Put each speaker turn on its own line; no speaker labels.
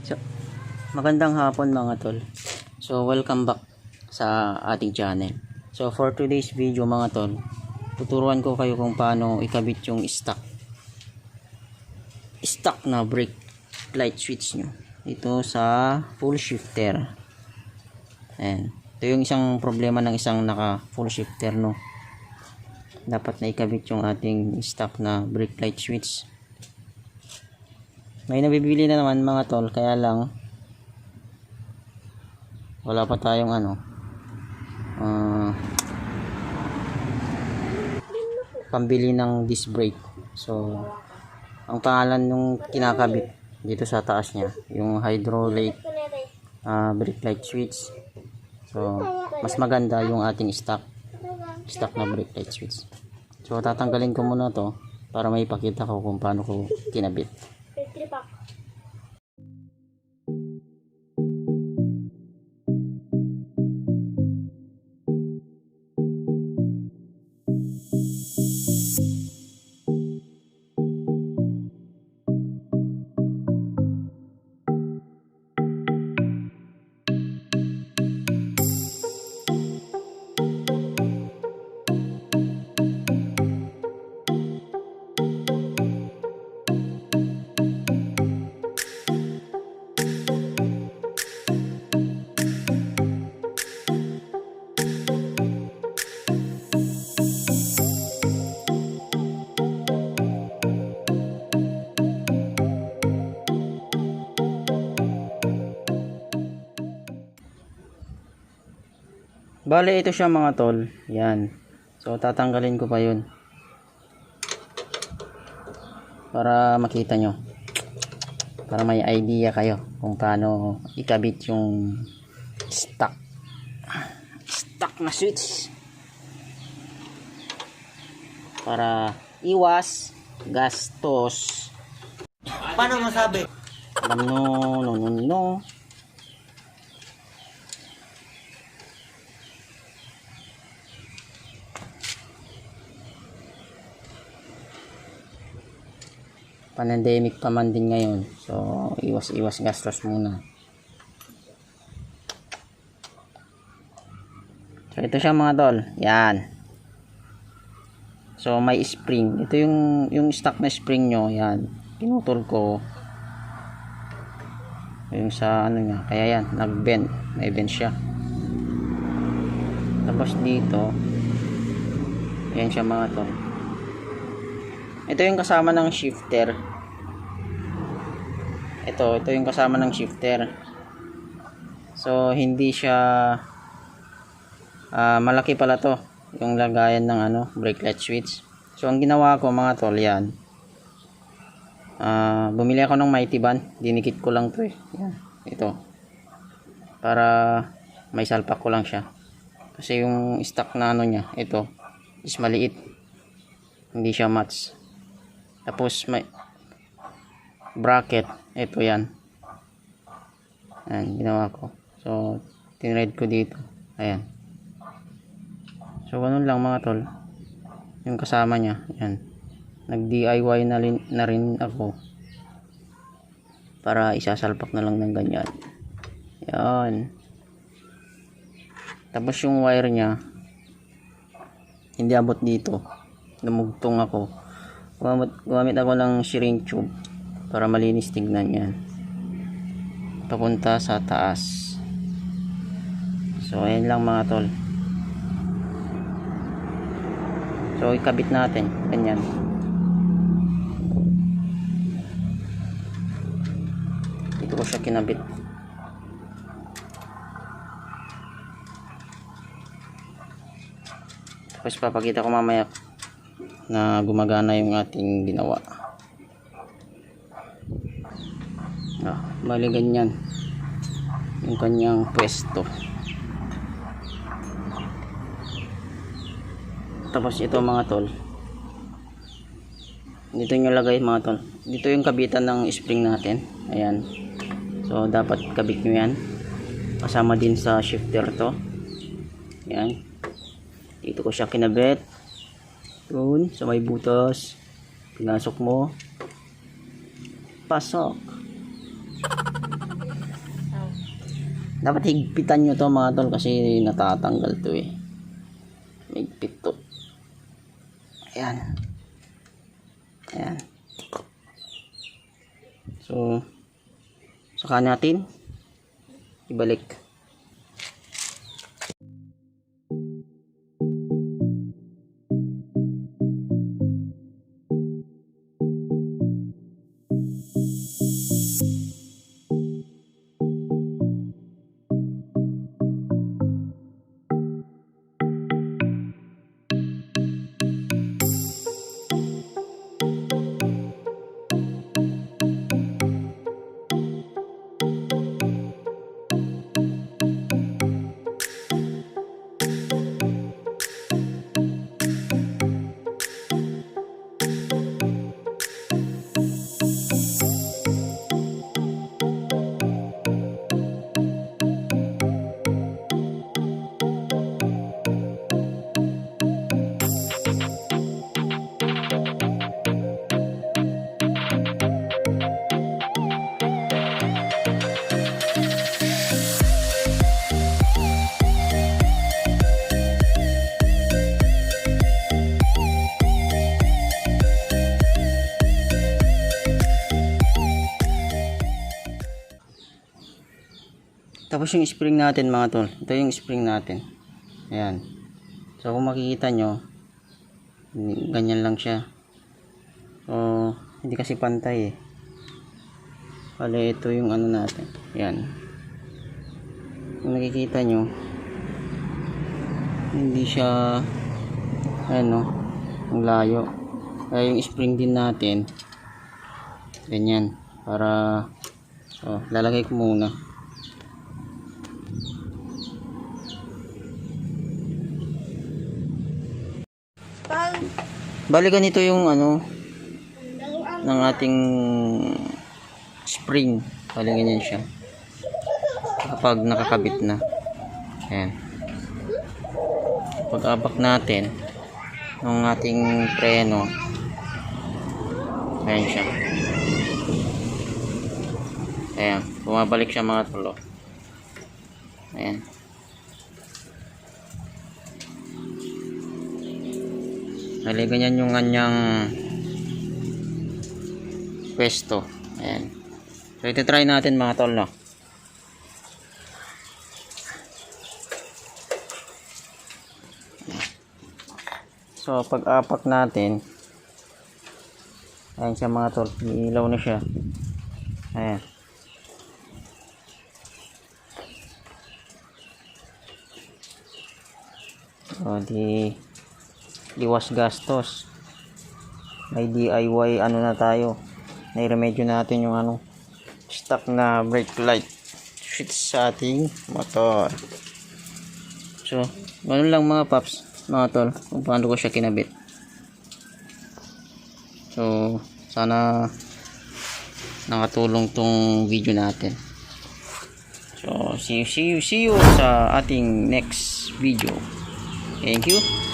So, magandang hapon mga tol. So, welcome back sa ating channel. So, for today's video mga tol, tuturuan ko kayo kung paano ikabit yung stock na brake light switch nyo ito sa full shifter. Ayan. Ito yung isang problema ng isang naka full shifter, no. Dapat na ikabit yung ating stock na brake light switch. May nabibili na naman mga tol, kaya lang wala pa tayong pambili ng disc brake. So ang pangalan ng kinakabit dito sa taas niya, yung hydraulic brake light switch. So mas maganda yung ating stock na brake light switch. So tatanggalin ko muna to para may ipakita ko kung paano ko kinabit. Bale, ito siya mga tol. Yan. So, tatanggalin ko pa yun. Para makita nyo. Para may idea kayo kung paano ikabit yung stock na switch. Para iwas gastos.
Paano masabi?
No. Pandemic pa man din ngayon, so iwas gastos muna. So ito siya mga tol, yan. So may spring, ito yung stock na spring nyo, yan. Pinutol ko yung sa niya, kaya yan nag-bend, may bend siya. Tapos dito, yan siya mga tol. Ito yung kasama ng shifter. Ito yung kasama ng shifter. So hindi siya malaki pala to, yung lagayan ng brake light switch. So ang ginawa ko mga tol, yan. Bumili ako ng mighty band, dinikit ko lang to yan, ito. Para may salpak ko lang siya. Kasi yung stock na niya, ito is maliit. Hindi siya match. Tapos may bracket, ito yan. Ayan, ginawa ko. So, tinride ko dito. Ayan. So, ganun lang mga tol. Yung kasama niya, ayan. Nag-DIY na rin ako. Para isasalpak na lang ng ganyan. Ayan. Tapos yung wire niya, hindi abot dito. Namugtong ako. Gumamit ako ng shrink tube para malinis tignan yan papunta sa taas. So ayan lang mga tol. So ikabit natin ganyan. Dito ko siya kinabit. Tapos papakita ko mamaya na gumagana yung ating ginawa. Bali ganyan yung kanyang pwesto. Tapos ito mga tol, dito nyo lagay mga tol. Dito yung kabitan ng spring natin. Ayan. So dapat kabit nyo yan kasama din sa shifter to. Ayan. Dito ko siya kinabit. Yun, sa may butas. Pinasok mo. Pasok. Dapat higpitan nyo to mga tol kasi natatanggal to eh. Higpit to. Ayan. Ayan. So, saka natin ibalik. Tapos yung spring natin mga tol. Ito yung spring natin. Ayan. So kung makikita nyo, ganyan lang siya. So hindi kasi pantay eh. Bale ito yung ano natin. Ayan. Kung nakikita nyo, hindi siya ano, ang layo. Kaya yung spring din natin, ganyan. Para lalagay ko muna. Bali ganito yung ano ng ating spring. Bali ganyan siya kapag nakakabit na. Ayan. Pag-abak natin ng ating preno, ayan siya. Ayan, bumabalik siya mga tulo. Ayan. Bali ganyan yung kanyang pwesto. Ayan. So ito try natin mga tol, no. So pag-apak natin, ayan siya mga tol, ilaw na siya. Ayan. So di liwas gastos, may DIY ano na tayo, nairemedyo natin yung ano stock na brake light switch sa ating motor. So ganun lang mga paps, mga tol, kung paano ko siya kinabit. So sana nakatulong tong video natin. So see you sa ating next video. Thank you.